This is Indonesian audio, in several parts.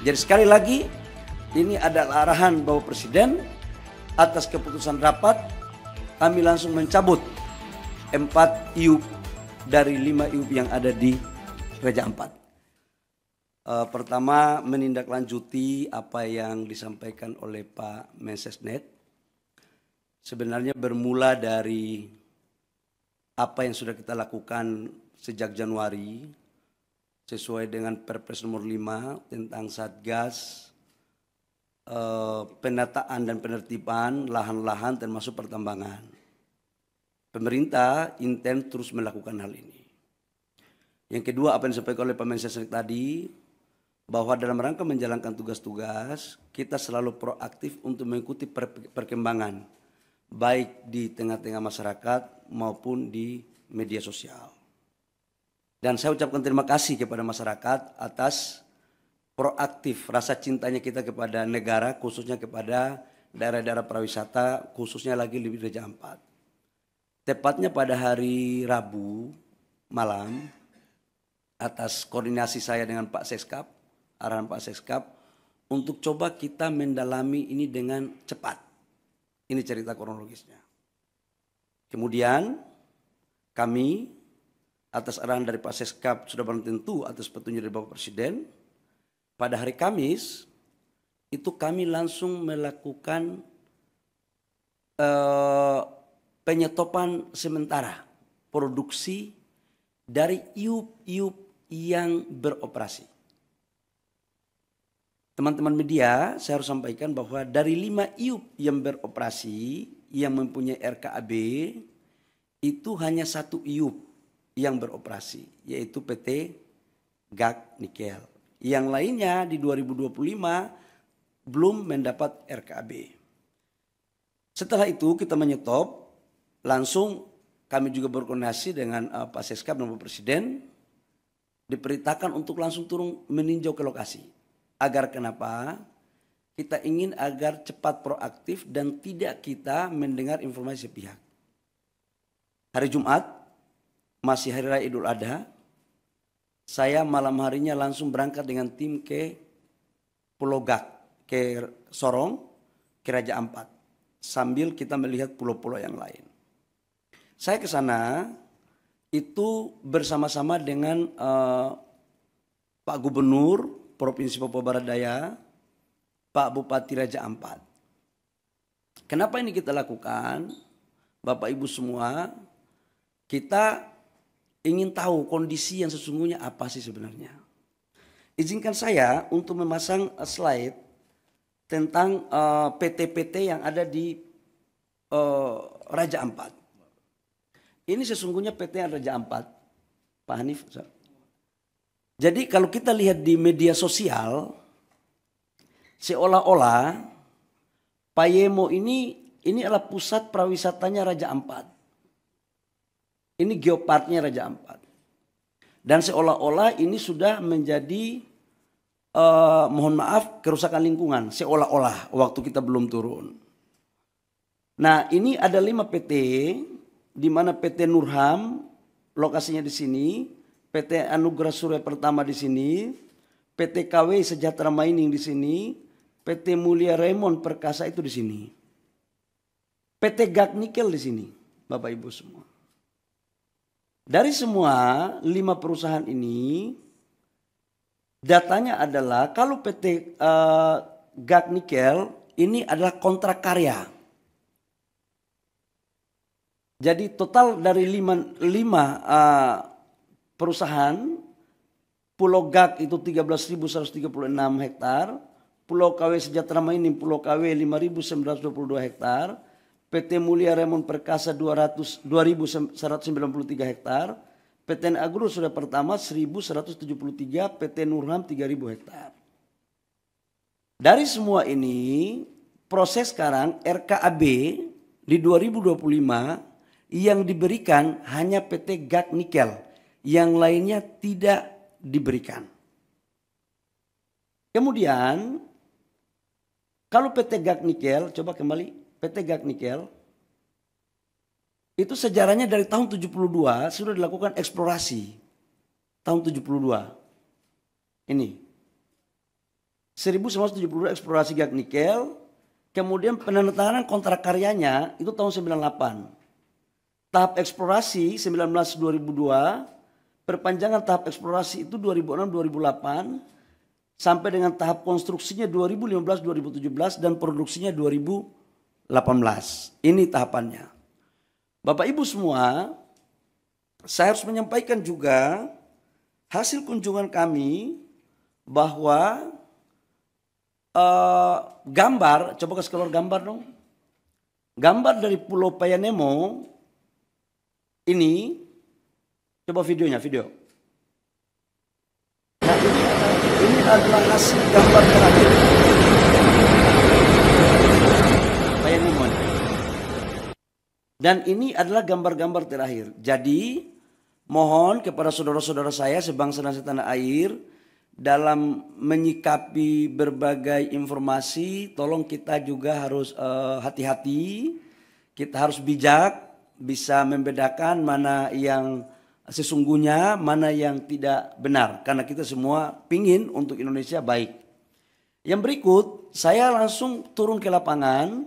Jadi sekali lagi, ini adalah arahan Bapak Presiden. Atas keputusan rapat, kami langsung mencabut 4 IUP dari 5 IUP yang ada di Raja Ampat. Pertama, menindaklanjuti apa yang disampaikan oleh Pak Mensesnek. Sebenarnya bermula dari apa yang sudah kita lakukan sejak Januari, sesuai dengan Perpres nomor 5 tentang Satgas, penataan dan penertiban lahan-lahan termasuk pertambangan. Pemerintah intens terus melakukan hal ini. Yang kedua, apa yang disampaikan oleh Pak Mensesnek tadi, bahwa dalam rangka menjalankan tugas-tugas, kita selalu proaktif untuk mengikuti perkembangan, baik di tengah-tengah masyarakat maupun di media sosial. Dan saya ucapkan terima kasih kepada masyarakat atas proaktif rasa cintanya kita kepada negara, khususnya kepada daerah-daerah pariwisata, khususnya lagi di Raja Ampat. Tepatnya pada hari Rabu malam, atas koordinasi saya dengan Pak Seskap, arahan Pak Seskap, untuk coba kita mendalami ini dengan cepat. Ini cerita kronologisnya. Kemudian kami atas arahan dari Pak Seskap sudah barang tentu atas petunjuk dari Bapak Presiden, pada hari Kamis itu kami langsung melakukan penyetopan sementara produksi dari IUP yang beroperasi. Teman-teman media, saya harus sampaikan bahwa dari 5 IUP yang beroperasi, yang mempunyai RKAB, itu hanya 1 IUP yang beroperasi, yaitu PT GAK Nikel. Yang lainnya di 2025 belum mendapat RKAB. Setelah itu kita menyetop, langsung kami juga berkoordinasi dengan Pak Seskap dan Bapak Presiden, diperintahkan untuk langsung turun meninjau ke lokasi. Agar kenapa? Kita ingin agar cepat proaktif dan tidak kita mendengar informasi sepihak. Hari Jumat, masih Hari Raya Idul Adha, saya malam harinya langsung berangkat dengan tim ke Pulau Gak, ke Sorong, ke Raja Ampat. Sambil kita melihat pulau-pulau yang lain. Saya ke sana itu bersama-sama dengan Pak Gubernur Provinsi Papua Barat Daya, Pak Bupati Raja Ampat. Kenapa ini kita lakukan? Bapak Ibu semua, kita ingin tahu kondisi yang sesungguhnya apa sih sebenarnya. Izinkan saya untuk memasang slide tentang PT-PT yang ada di Raja Ampat. Ini sesungguhnya PT Raja Ampat, Pak Hanif. Jadi kalau kita lihat di media sosial, seolah-olah Payemo ini adalah pusat pariwisatanya Raja Ampat. Ini geoparknya Raja Ampat. Dan seolah-olah ini sudah menjadi, mohon maaf, kerusakan lingkungan. Seolah-olah waktu kita belum turun. Nah, ini ada 5 PT, di mana PT Nurham, lokasinya di sini, PT Anugerah Surya Pertama di sini, PT KW Sejahtera Mining di sini, PT Mulia Raymond Perkasa itu di sini. PT GAK Nikel di sini, Bapak Ibu semua. Dari semua 5 perusahaan ini, datanya adalah kalau PT GAK Nikel ini adalah kontrak karya. Jadi total dari 5 perusahaan, Pulau GAK itu 13.136 hektar, Pulau KW Sejahtera Mining, Pulau KW 5.922 hektar, PT Mulia Raymond Perkasa 2.193 hektar, PT Agro Surya Pertama 1.173, PT Nurham 3.000 hektar. Dari semua ini, proses sekarang RKAB di 2025 yang diberikan hanya PT GAK Nikel, yang lainnya tidak diberikan. Kemudian, kalau PT GAK Nikel, coba kembali, PT GAK Nikel, itu sejarahnya dari tahun 72 sudah dilakukan eksplorasi. Tahun 72. Ini. 1972 eksplorasi gas nikel, kemudian penandatanganan kontrak karyanya itu tahun 98. Tahap eksplorasi 2002, perpanjangan tahap eksplorasi itu 2006-2008, sampai dengan tahap konstruksinya 2015-2017 dan produksinya 2018. Ini tahapannya. Bapak Ibu semua, saya harus menyampaikan juga hasil kunjungan kami bahwa gambar, coba kasih keluar gambar dong. Gambar dari Pulau Payanemo ini, coba videonya, video. Nah ini adalah hasil gambar terakhir. Payanemo. Dan ini adalah gambar-gambar terakhir. Jadi mohon kepada saudara-saudara saya sebangsa dan setanah air, dalam menyikapi berbagai informasi, tolong kita juga harus hati-hati, kita harus bijak, bisa membedakan mana yang sesungguhnya, mana yang tidak benar. Karena kita semua pingin untuk Indonesia baik. Yang berikut, saya langsung turun ke lapangan.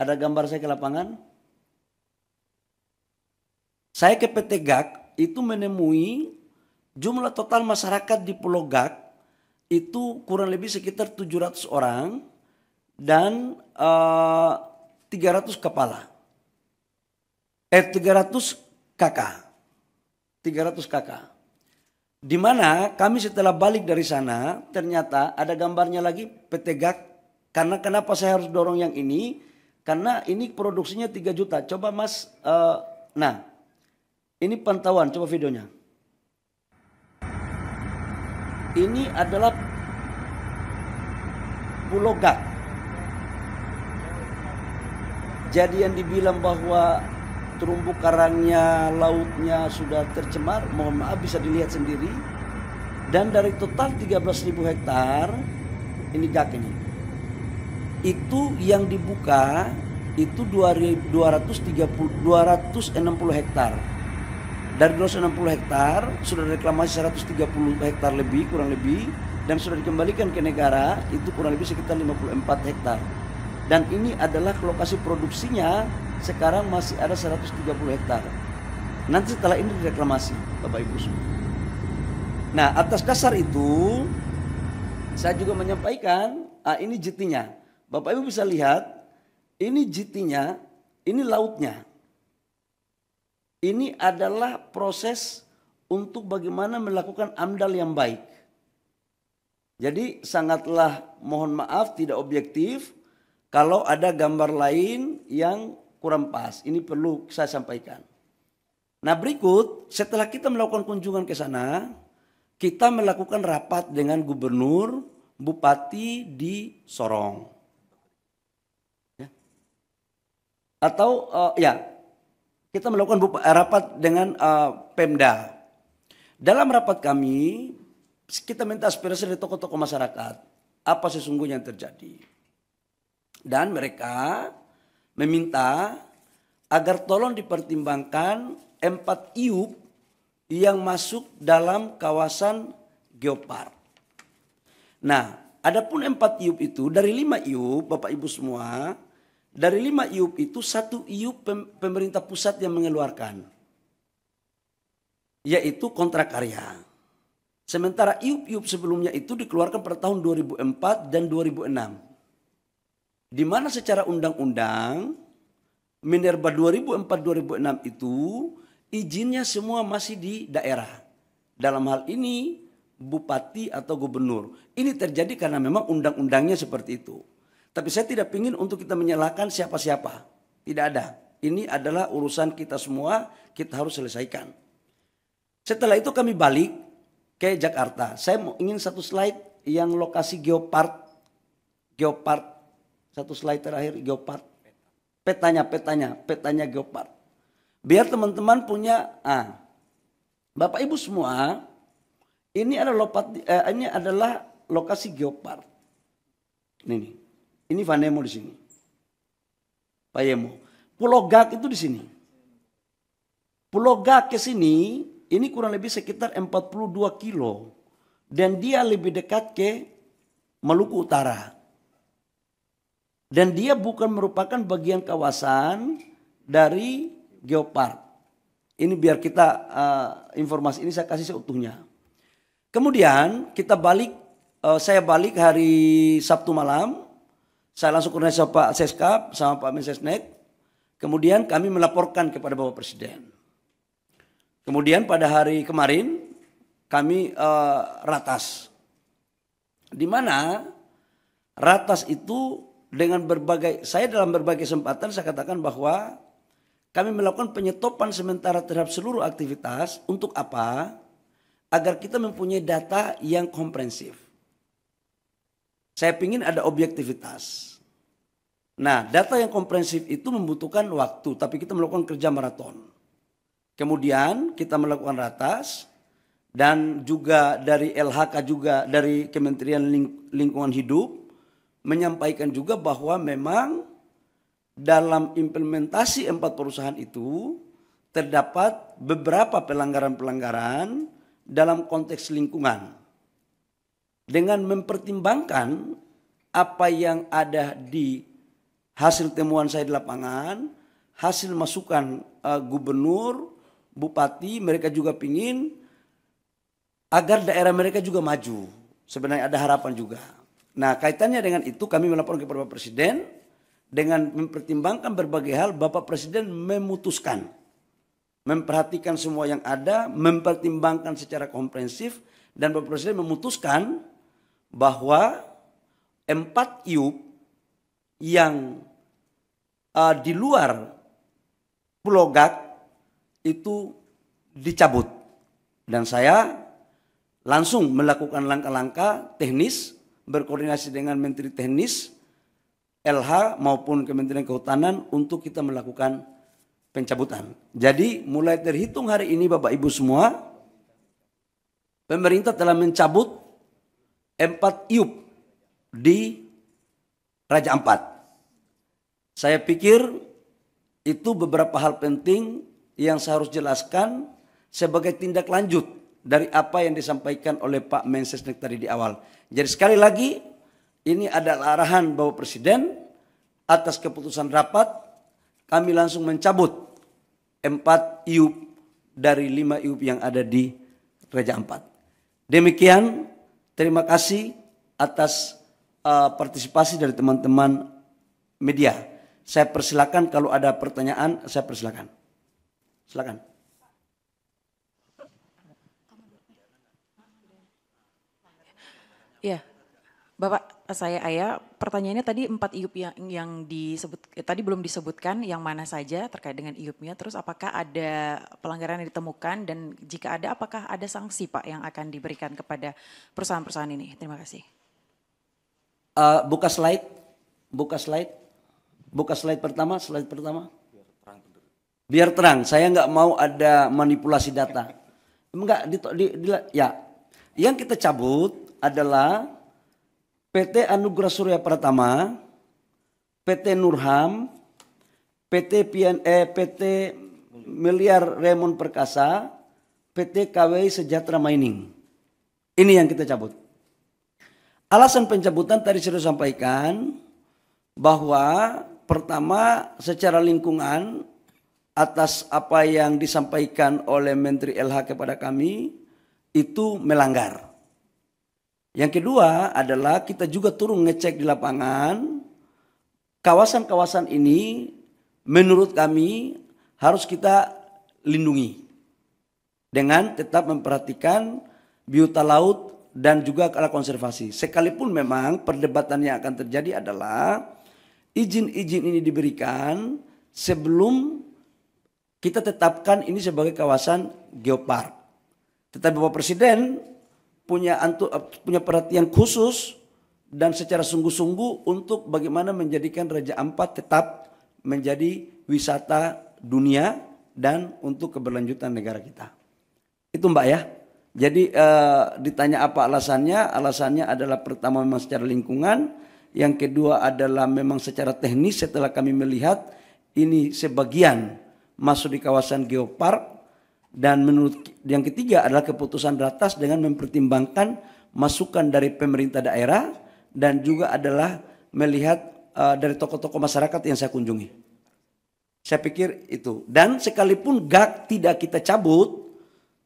Ada gambar saya ke lapangan. Saya ke PT GAK itu menemui jumlah total masyarakat di Pulau GAK itu kurang lebih sekitar 700 orang dan 300 kepala. 300 kakak. 300 kakak. Di mana kami setelah balik dari sana ternyata ada gambarnya lagi PT GAK. Karena kenapa saya harus dorong yang ini? Karena ini produksinya 3 juta. Coba Mas, nah ini pantauan, coba videonya. Ini adalah Pulau GAK. Jadi yang dibilang bahwa terumbu karangnya, lautnya sudah tercemar, mohon maaf bisa dilihat sendiri. Dan dari total 13.000 hektar, ini GAK ini. Itu yang dibuka itu 260 hektar. Dari 260 hektar sudah reklamasi 130 hektar lebih, kurang lebih, dan sudah dikembalikan ke negara itu kurang lebih sekitar 54 hektar. Dan ini adalah lokasi produksinya sekarang masih ada 130 hektar. Nanti setelah ini direklamasi, Bapak Ibu semua. Nah, atas dasar itu saya juga menyampaikan, ini JT-nya. Bapak Ibu bisa lihat, ini JT-nya, ini lautnya. Ini adalah proses untuk bagaimana melakukan AMDAL yang baik. Jadi sangatlah mohon maaf tidak objektif kalau ada gambar lain yang kurang pas. Ini perlu saya sampaikan. Nah berikut setelah kita melakukan kunjungan ke sana, kita melakukan rapat dengan gubernur, bupati di Sorong. Ya. Atau kita melakukan rapat dengan Pemda. Dalam rapat kami, kita minta aspirasi dari tokoh-tokoh masyarakat. Apa sesungguhnya yang terjadi. Dan mereka meminta agar tolong dipertimbangkan 4 IUP yang masuk dalam kawasan Geopark. Nah, adapun 4 IUP itu, dari 5 IUP, Bapak Ibu semua, dari 5 IUP itu 1 IUP pemerintah pusat yang mengeluarkan. Yaitu kontrak karya. Sementara IUP-IUP sebelumnya itu dikeluarkan pada tahun 2004 dan 2006. Di mana secara undang-undang Minerba 2004-2006 itu izinnya semua masih di daerah. Dalam hal ini bupati atau gubernur. Ini terjadi karena memang undang-undangnya seperti itu. Tapi saya tidak ingin untuk kita menyalahkan siapa-siapa. Tidak ada. Ini adalah urusan kita semua, kita harus selesaikan. Setelah itu kami balik ke Jakarta. Saya ingin satu slide yang lokasi Geopark. Geopark. Satu slide terakhir Geopark. Petanya Geopark. Biar teman-teman punya, Bapak Ibu semua, ini adalah lokasi Geopark. Ini Vanemo di sini. Payemo. Pulau GAK itu di sini. Pulau GAK ke sini, ini kurang lebih sekitar 42 kilo. Dan dia lebih dekat ke Maluku Utara. Dan dia bukan merupakan bagian kawasan dari Geopark. Ini biar kita informasi ini saya kasih seutuhnya. Kemudian kita balik, saya balik hari Sabtu malam. Saya langsung koordinasi sama Pak Seskap sama Pak Mensesnek. Kemudian kami melaporkan kepada Bapak Presiden. Kemudian pada hari kemarin kami ratas. Di mana ratas itu dengan saya dalam berbagai kesempatan saya katakan bahwa kami melakukan penyetopan sementara terhadap seluruh aktivitas. Untuk apa? Agar kita mempunyai data yang komprehensif. Saya ingin ada objektivitas. Nah, data yang komprehensif itu membutuhkan waktu, tapi kita melakukan kerja maraton. Kemudian kita melakukan ratas, dan juga dari LHK juga dari Kementerian Lingkungan Hidup menyampaikan juga bahwa memang dalam implementasi 4 perusahaan itu terdapat beberapa pelanggaran-pelanggaran dalam konteks lingkungan. Dengan mempertimbangkan apa yang ada di hasil temuan saya di lapangan, hasil masukan gubernur, bupati, mereka juga pingin agar daerah mereka juga maju. Sebenarnya ada harapan juga. Nah, kaitannya dengan itu kami melaporkan kepada Bapak Presiden. Dengan mempertimbangkan berbagai hal, Bapak Presiden memutuskan, memperhatikan semua yang ada, mempertimbangkan secara komprehensif, dan Bapak Presiden memutuskan bahwa 4 IUP yang di luar Pulau Gak itu dicabut. Dan saya langsung melakukan langkah-langkah teknis, berkoordinasi dengan Menteri Teknis, LH maupun Kementerian Kehutanan untuk kita melakukan pencabutan. Jadi mulai terhitung hari ini Bapak Ibu semua, pemerintah telah mencabut 4 IUP di Raja Ampat. Saya pikir itu beberapa hal penting yang saya harus jelaskan sebagai tindak lanjut dari apa yang disampaikan oleh Pak Mensesnek tadi di awal. Jadi sekali lagi, ini adalah arahan Bapak Presiden atas keputusan rapat, kami langsung mencabut 4 IUP dari 5 IUP yang ada di Raja Ampat. Demikian, terima kasih atas partisipasi dari teman-teman media. Saya persilakan kalau ada pertanyaan, saya persilakan. Silakan. Ya, Bapak, saya Aya. Pertanyaannya tadi 4 IUP yang disebut tadi belum disebutkan yang mana saja terkait dengan IUP-nya. Terus apakah ada pelanggaran yang ditemukan dan jika ada apakah ada sanksi Pak yang akan diberikan kepada perusahaan-perusahaan ini? Terima kasih. Buka slide pertama. Biar terang. Saya nggak mau ada manipulasi data. Enggak, ya. Yang kita cabut adalah PT Anugerah Surya Pratama, PT Nurham, PT Miliar Raymond Perkasa, PT KWI Sejahtera Mining. Ini yang kita cabut. Alasan pencabutan tadi sudah sampaikan bahwa pertama secara lingkungan atas apa yang disampaikan oleh Menteri LH kepada kami itu melanggar. Yang kedua adalah kita juga turun ngecek di lapangan, kawasan-kawasan ini menurut kami harus kita lindungi dengan tetap memperhatikan biota laut dan juga ala konservasi. Sekalipun memang perdebatan yang akan terjadi adalah izin-izin ini diberikan sebelum kita tetapkan ini sebagai kawasan geopark. Tetapi Bapak Presiden punya perhatian khusus dan secara sungguh-sungguh untuk bagaimana menjadikan Raja Ampat tetap menjadi wisata dunia dan untuk keberlanjutan negara kita. Itu Mbak ya. Jadi ditanya apa alasannya? Alasannya adalah pertama memang secara lingkungan, yang kedua adalah memang secara teknis setelah kami melihat ini sebagian masuk di kawasan geopark. Dan menurut yang ketiga adalah keputusan ratas dengan mempertimbangkan masukan dari pemerintah daerah dan juga adalah melihat dari tokoh-tokoh masyarakat yang saya kunjungi. Saya pikir itu. Dan sekalipun GAK tidak kita cabut,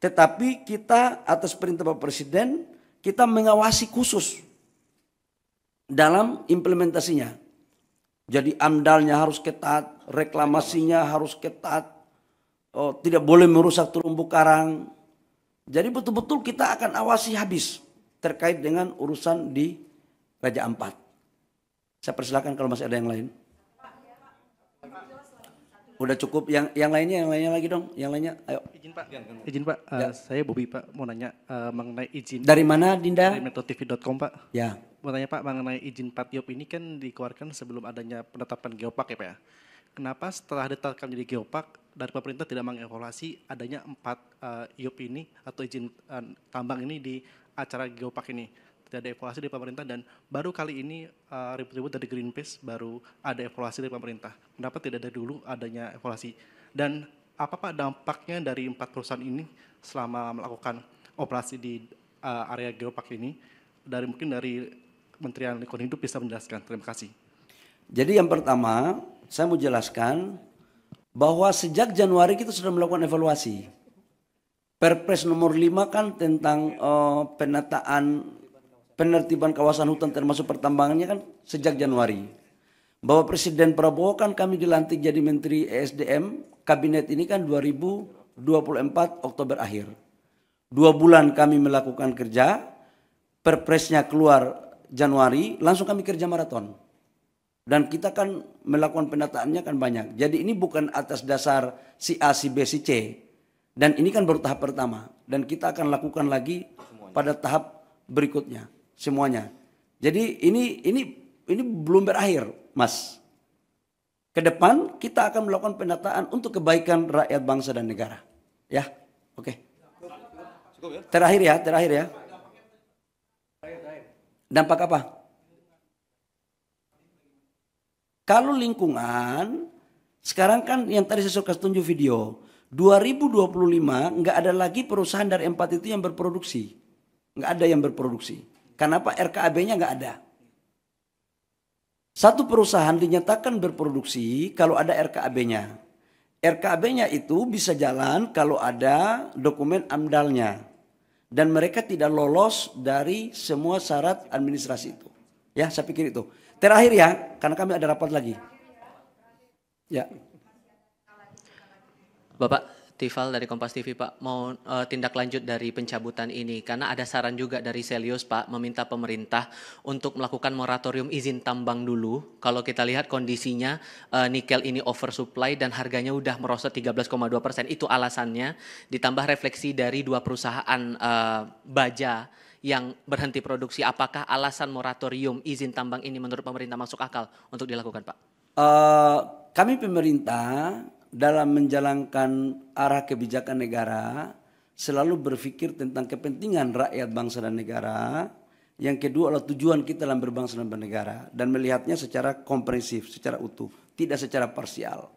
tetapi kita atas perintah Bapak Presiden, kita mengawasi khusus dalam implementasinya. Jadi AMDAL-nya harus ketat, reklamasinya harus ketat, tidak boleh merusak terumbu karang. Jadi betul-betul kita akan awasi habis terkait dengan urusan di Raja Ampat. Saya persilakan kalau masih ada yang lain. Udah cukup, yang lainnya lagi dong, yang lainnya, ayo. Izin Pak, Ya. saya Bobi Pak, mau nanya mengenai izin. Dari mana Dinda? Dari metrotv.com Pak. Ya. Mau tanya Pak, mengenai izin 4 IOP ini kan dikeluarkan sebelum adanya penetapan geopark ya Pak ya. Kenapa setelah ditetapkan menjadi geopark, dari pemerintah tidak mengevaluasi adanya 4 IOP ini atau izin tambang ini di acara geopark ini? Tidak ada evaluasi dari pemerintah, dan baru kali ini ribut-ribut dari Greenpeace baru ada evaluasi dari pemerintah. Kenapa tidak dari dulu adanya evaluasi? Dan apa Pak dampaknya dari 4 perusahaan ini selama melakukan operasi di area geopark ini? Mungkin dari Kementerian Lingkungan Hidup bisa menjelaskan. Terima kasih. Jadi yang pertama, saya mau jelaskan bahwa sejak Januari kita sudah melakukan evaluasi. Perpres nomor 5 kan tentang penertiban kawasan hutan termasuk pertambangannya kan sejak Januari. Bapak Presiden Prabowo kan kami dilantik jadi Menteri ESDM, kabinet ini kan 2024 Oktober akhir. 2 bulan kami melakukan kerja, perpresnya keluar Januari, langsung kami kerja maraton. Dan kita kan melakukan penataannya kan banyak. Jadi ini bukan atas dasar si A, si B, si C. Dan ini kan baru tahap pertama. Dan kita akan lakukan lagi pada tahap berikutnya. Semuanya. Jadi ini belum berakhir, Mas. Ke depan kita akan melakukan penataan untuk kebaikan rakyat bangsa dan negara. Ya, oke. Terakhir ya. Dampak apa? Kalau lingkungan, sekarang kan yang tadi saya suka tunjuk video, 2025 nggak ada lagi perusahaan dari 4 itu yang berproduksi. Nggak ada yang berproduksi. Kenapa? RKAB-nya nggak ada. Satu perusahaan dinyatakan berproduksi kalau ada RKAB-nya. RKAB-nya itu bisa jalan kalau ada dokumen AMDAL-nya. Dan mereka tidak lolos dari semua syarat administrasi itu. Ya, saya pikir itu. Terakhir ya, karena kami ada rapat lagi. Ya. Bapak Tifal dari Kompas TV Pak, mau tindak lanjut dari pencabutan ini. Karena ada saran juga dari Selius Pak, meminta pemerintah untuk melakukan moratorium izin tambang dulu. Kalau kita lihat kondisinya nikel ini oversupply dan harganya udah merosot 13,2%. Itu alasannya, ditambah refleksi dari 2 perusahaan baja yang berhenti produksi. Apakah alasan moratorium izin tambang ini menurut pemerintah masuk akal untuk dilakukan Pak? Kami pemerintah dalam menjalankan arah kebijakan negara selalu berpikir tentang kepentingan rakyat bangsa dan negara. Yang kedua adalah tujuan kita dalam berbangsa dan bernegara dan melihatnya secara komprehensif, secara utuh, tidak secara parsial.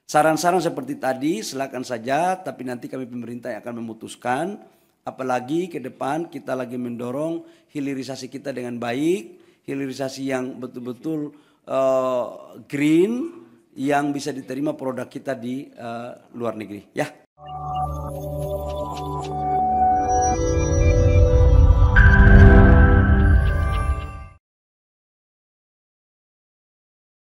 Saran-saran seperti tadi silakan saja, tapi nanti kami pemerintah yang akan memutuskan. Apalagi ke depan kita lagi mendorong hilirisasi kita dengan baik, hilirisasi yang betul-betul green, yang bisa diterima produk kita di luar negeri. Ya.